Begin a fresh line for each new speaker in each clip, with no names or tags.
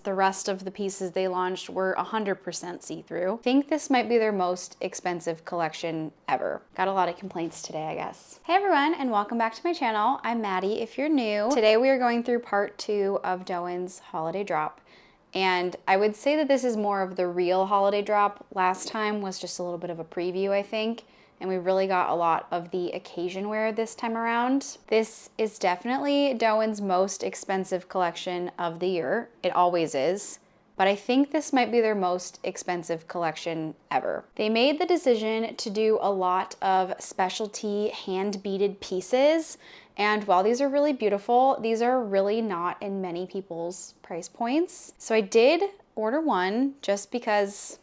The rest of the pieces they launched were 100% see-through. I think this might be their most expensive collection ever. Got a lot of complaints today, I guess. Hey everyone, and welcome back to my channel. I'm Maddie if you're new. Today we are going through part 2 of Dôen's holiday drop. And I would say that this is more of the real holiday drop. Last time was just a little bit of a preview, I think. And we really got a lot of the occasion wear this time around. This is definitely Dôen's most expensive collection of the year. It always is. But I think this might be their most expensive collection ever. They made the decision to do a lot of specialty hand-beaded pieces. And while these are really beautiful, these are really not in many people's price points. So I did order one just because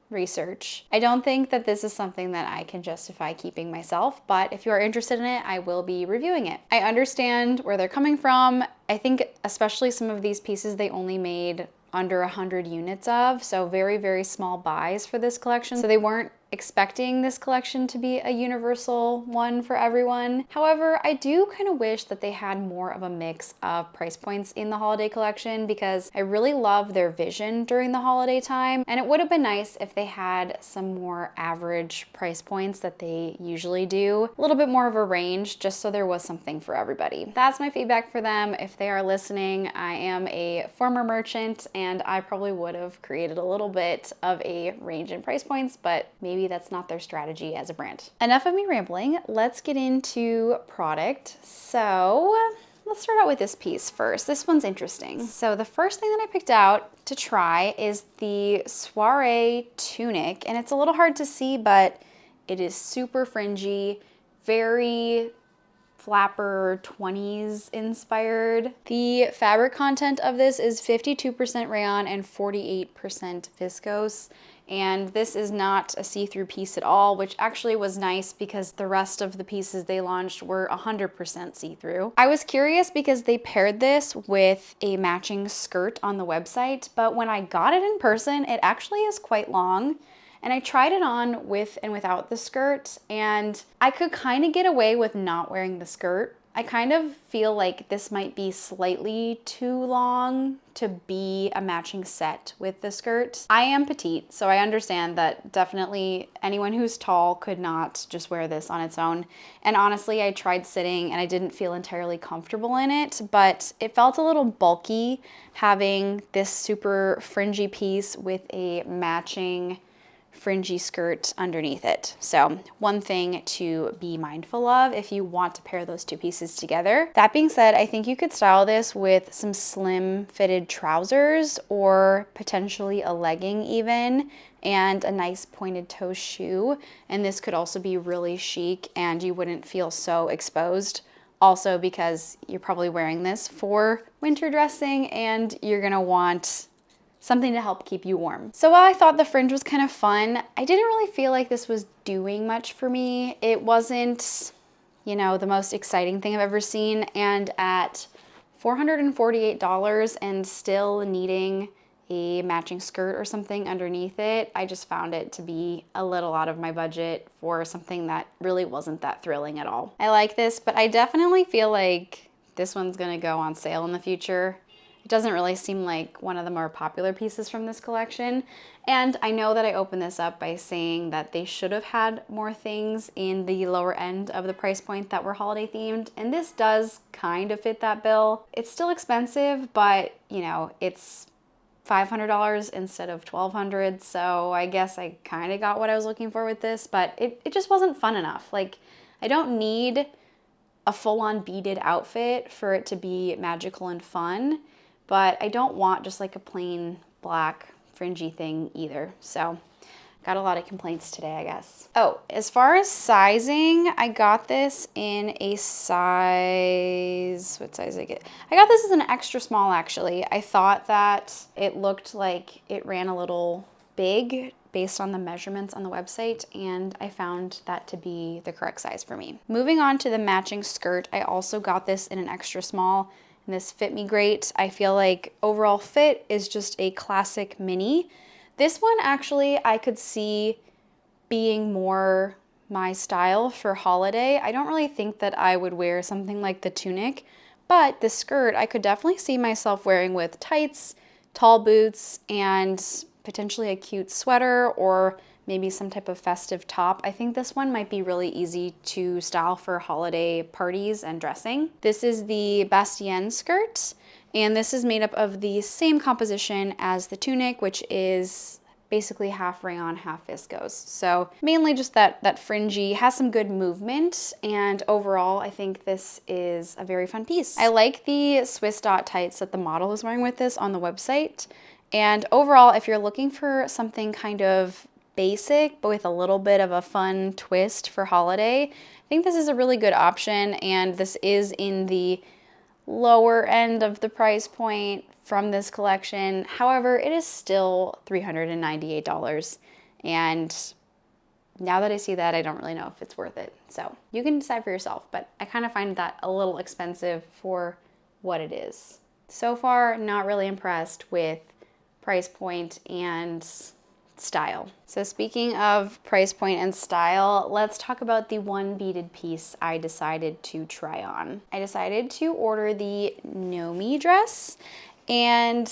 research. I don't think that this is something that I can justify keeping myself, but if you are interested in it, I will be reviewing it. I understand where they're coming from. I think especially some of these pieces they only made under 100 units of, so very, very small buys for this collection. So they weren't expecting this collection to be a universal one for everyone. However, I do kind of wish that they had more of a mix of price points in the holiday collection because I really love their vision during the holiday time. And it would have been nice if they had some more average price points that they usually do. A little bit more of a range just so there was something for everybody. That's my feedback for them. If they are listening, I am a former merchant and I probably would have created a little bit of a range in price points, but maybe that's not their strategy as a brand. Enough of me rambling, let's get into product. So let's start out with this piece first. This one's interesting. So the first thing that I picked out to try is the Suarez tunic, and it's a little hard to see, but it is super fringy, very flapper 20s inspired. The fabric content of this is 52% rayon and 48% viscose. And this is not a see-through piece at all, which actually was nice because the rest of the pieces they launched were 100% see-through. I was curious because they paired this with a matching skirt on the website, but when I got it in person, it actually is quite long. And I tried it on with and without the skirt, and I could kind of get away with not wearing the skirt. I kind of feel like this might be slightly too long to be a matching set with the skirt. I am petite, so I understand that definitely anyone who's tall could not just wear this on its own. And honestly, I tried sitting and I didn't feel entirely comfortable in it, but it felt a little bulky having this super fringy piece with a matching fringy skirt underneath it. So one thing to be mindful of if you want to pair those two pieces together. That being said, I think you could style this with some slim fitted trousers or potentially a legging even, and a nice pointed toe shoe. And this could also be really chic and you wouldn't feel so exposed. Also because you're probably wearing this for winter dressing and you're gonna want something to help keep you warm. So while I thought the fringe was kind of fun, I didn't really feel like this was doing much for me. It wasn't, you know, the most exciting thing I've ever seen. And at $448 and still needing a matching skirt or something underneath it, I just found it to be a little out of my budget for something that really wasn't that thrilling at all. I like this, but I definitely feel like this one's gonna go on sale in the future. It doesn't really seem like one of the more popular pieces from this collection. And I know that I opened this up by saying that they should have had more things in the lower end of the price point that were holiday themed. And this does kind of fit that bill. It's still expensive, but you know, it's $500 instead of $1,200. So I guess I kind of got what I was looking for with this, but it just wasn't fun enough. Like, I don't need a full-on beaded outfit for it to be magical and fun. But I don't want just like a plain black fringy thing either. So got a lot of complaints today, I guess. Oh, as far as sizing, I got this in a size, what size did I get? I got this as an extra small actually. I thought that it looked like it ran a little big based on the measurements on the website, and I found that to be the correct size for me. Moving on to the matching skirt, I also got this in an extra small. And this fit me great. I feel like overall fit is just a classic mini. This one actually I could see being more my style for holiday. I don't really think that I would wear something like the tunic, but the skirt I could definitely see myself wearing with tights, tall boots and potentially a cute sweater or maybe some type of festive top. I think this one might be really easy to style for holiday parties and dressing. This is the basten skirt, and this is made up of the same composition as the tunic, which is basically half rayon, half viscose. So mainly just that fringy, has some good movement, and overall I think this is a very fun piece. I like the Swiss dot tights that the model is wearing with this on the website. And overall, if you're looking for something kind of basic but with a little bit of a fun twist for holiday, I think this is a really good option, and this is in the lower end of the price point from this collection. However, it is still $398, and now that I see that, I don't really know if it's worth it. So you can decide for yourself, but I kind of find that a little expensive for what it is. So far, not really impressed with price point and style. So speaking of price point and style, let's talk about the one beaded piece I decided to try on. I decided to order the Nomi dress, and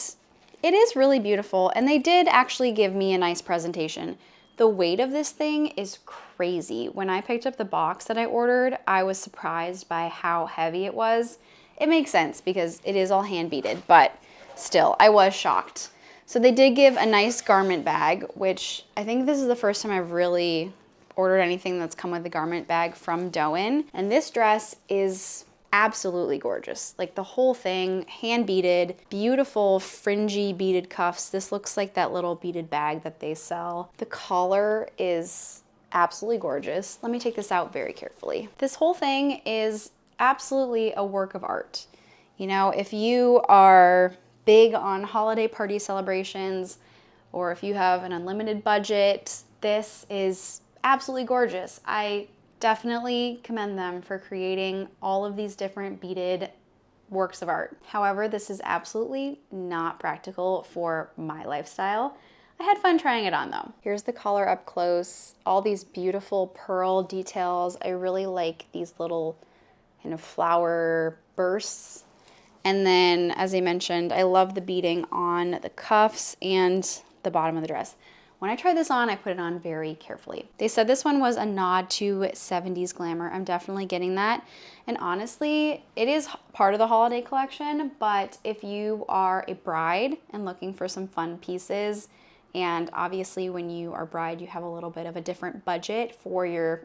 it is really beautiful, and they did actually give me a nice presentation. The weight of this thing is crazy. When I picked up the box that I ordered, I was surprised by how heavy it was. It makes sense because it is all hand beaded, but still, I was shocked. So they did give a nice garment bag, which I think this is the first time I've really ordered anything that's come with a garment bag from Dôen. And this dress is absolutely gorgeous. Like the whole thing, hand beaded, beautiful fringy beaded cuffs. This looks like that little beaded bag that they sell. The collar is absolutely gorgeous. Let me take this out very carefully. This whole thing is absolutely a work of art. You know, if you are big on holiday party celebrations, or if you have an unlimited budget, this is absolutely gorgeous. I definitely commend them for creating all of these different beaded works of art. However, this is absolutely not practical for my lifestyle. I had fun trying it on though. Here's the collar up close, all these beautiful pearl details. I really like these little kind of flower bursts. And then, as I mentioned, I love the beading on the cuffs and the bottom of the dress. When I tried this on, I put it on very carefully. They said this one was a nod to 70s glamour. I'm definitely getting that. And honestly, it is part of the holiday collection, but if you are a bride and looking for some fun pieces, and obviously when you are a bride, you have a little bit of a different budget for your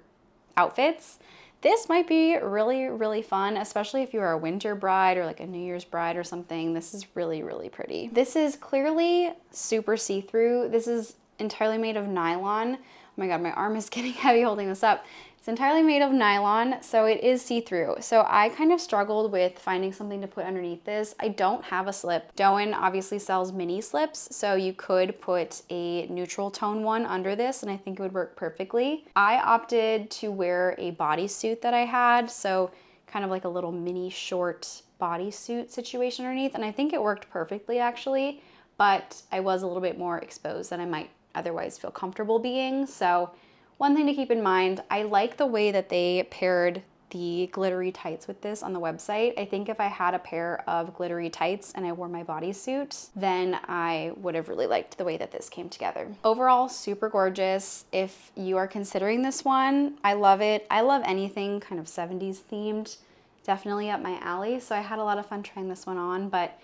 outfits, this might be really, really fun, especially if you are a winter bride or like a New Year's bride or something. This is really, really pretty. This is clearly super see-through. This is entirely made of nylon. Oh my God, my arm is getting heavy holding this up. It's entirely made of nylon, so it is see-through. So I kind of struggled with finding something to put underneath this. I don't have a slip. Dôen obviously sells mini slips, so you could put a neutral tone one under this, and I think it would work perfectly. I opted to wear a bodysuit that I had, so kind of like a little mini short bodysuit situation underneath, and I think it worked perfectly actually, but I was a little bit more exposed than I might otherwise feel comfortable being. So one thing to keep in mind, I like the way that they paired the glittery tights with this on the website. I think if I had a pair of glittery tights and I wore my bodysuit, then I would have really liked the way that this came together. Overall, super gorgeous. If you are considering this one, I love it. I love anything kind of 70s themed, definitely up my alley. So I had a lot of fun trying this one on, but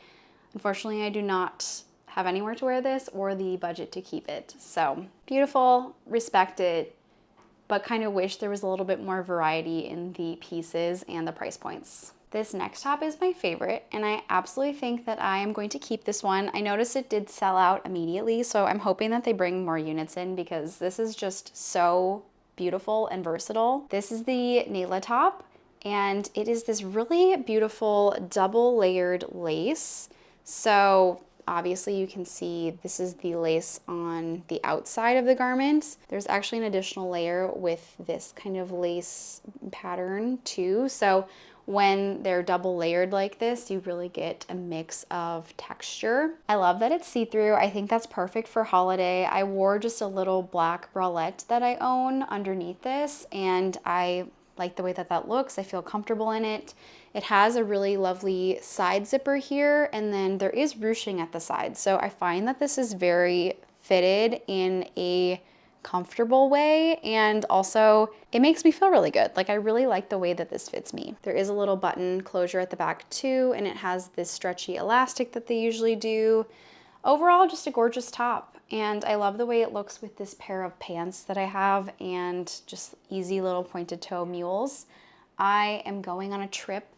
unfortunately I do not have anywhere to wear this or the budget to keep it. So beautiful, respect it, but kind of wish there was a little bit more variety in the pieces and the price points. This next top is my favorite, and I absolutely think that I am going to keep this one. I noticed it did sell out immediately, so I'm hoping that they bring more units in because this is just so beautiful and versatile. This is the Nayla top, and it is this really beautiful double layered lace. So obviously you can see this is the lace on the outside of the garment. There's actually an additional layer with this kind of lace pattern too. So when they're double layered like this, you really get a mix of texture. I love that it's see-through. I think that's perfect for holiday. I wore just a little black bralette that I own underneath this, and I like the way that that looks. I feel comfortable in it. It has a really lovely side zipper here, and then there is ruching at the side. So I find that this is very fitted in a comfortable way, and also it makes me feel really good. Like I really like the way that this fits me. There is a little button closure at the back too, and it has this stretchy elastic that they usually do. Overall, just a gorgeous top, and I love the way it looks with this pair of pants that I have and just easy little pointed toe mules. I am going on a trip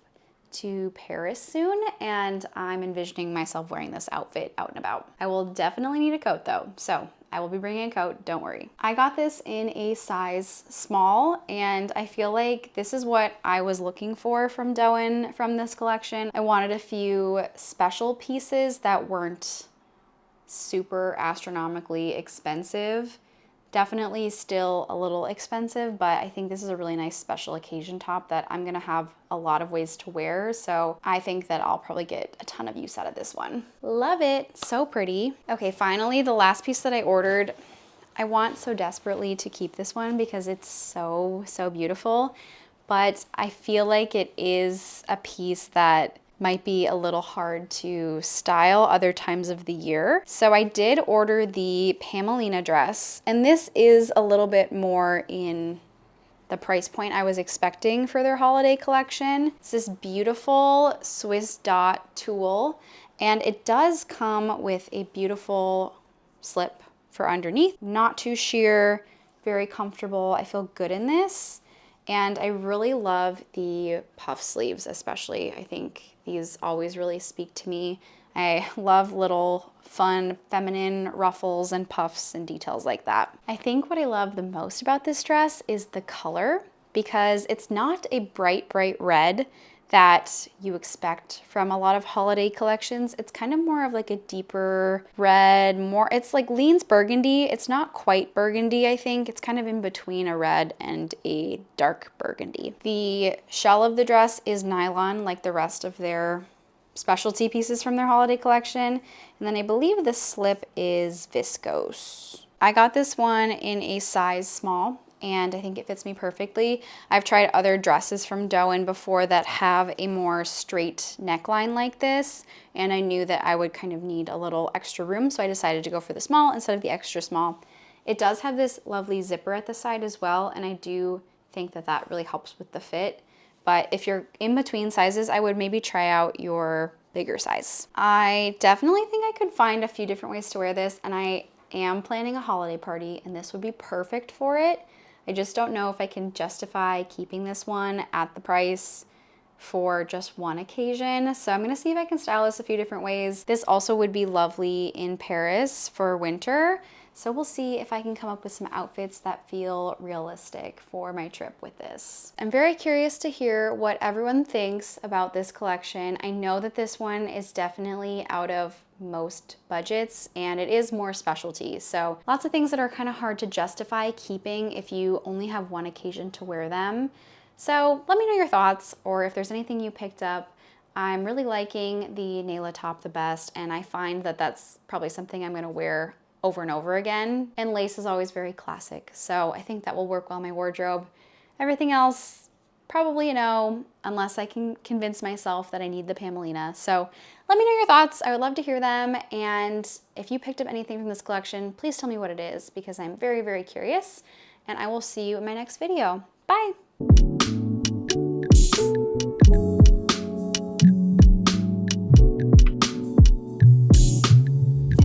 to Paris soon, and I'm envisioning myself wearing this outfit out and about. I will definitely need a coat though, so I will be bringing a coat, don't worry. I got this in a size small, and I feel like this is what I was looking for from Doen from this collection. I wanted a few special pieces that weren't super astronomically expensive. Definitely still a little expensive, but I think this is a really nice special occasion top that I'm gonna have a lot of ways to wear. So I think that I'll probably get a ton of use out of this one. Love it, so pretty. Okay, finally, the last piece that I ordered. I want so desperately to keep this one because it's so, so beautiful, but I feel like it is a piece that might be a little hard to style other times of the year. So I did order the Pamelina dress, and this is a little bit more in the price point I was expecting for their holiday collection. It's this beautiful Swiss dot tulle, and it does come with a beautiful slip for underneath. Not too sheer, very comfortable. I feel good in this. And I really love the puff sleeves, especially. I think these always really speak to me. I love little fun feminine ruffles and puffs and details like that. I think what I love the most about this dress is the color, because it's not a bright, bright red that you expect from a lot of holiday collections. It's kind of more of like a deeper red, it's like leans burgundy. It's not quite burgundy, I think. It's kind of in between a red and a dark burgundy. The shell of the dress is nylon, like the rest of their specialty pieces from their holiday collection. And then I believe the slip is viscose. I got this one in a size small, and I think it fits me perfectly. I've tried other dresses from Doen before that have a more straight neckline like this, and I knew that I would kind of need a little extra room, so I decided to go for the small instead of the extra small. It does have this lovely zipper at the side as well, and I do think that that really helps with the fit. But if you're in between sizes, I would maybe try out your bigger size. I definitely think I could find a few different ways to wear this, and I am planning a holiday party, and this would be perfect for it. I just don't know if I can justify keeping this one at the price for just one occasion. So I'm gonna see if I can style this a few different ways. This also would be lovely in Paris for winter. So we'll see if I can come up with some outfits that feel realistic for my trip with this. I'm very curious to hear what everyone thinks about this collection. I know that this one is definitely out of most budgets, and it is more specialty. So lots of things that are kind of hard to justify keeping if you only have one occasion to wear them. So let me know your thoughts, or if there's anything you picked up. I'm really liking the Nayla top the best, and I find that that's probably something I'm gonna wear over and over again. And lace is always very classic, so I think that will work well in my wardrobe. Everything else, probably no, unless I can convince myself that I need the Pamelina. So let me know your thoughts. I would love to hear them. And if you picked up anything from this collection, please tell me what it is, because I'm very, very curious. And I will see you in my next video. Bye.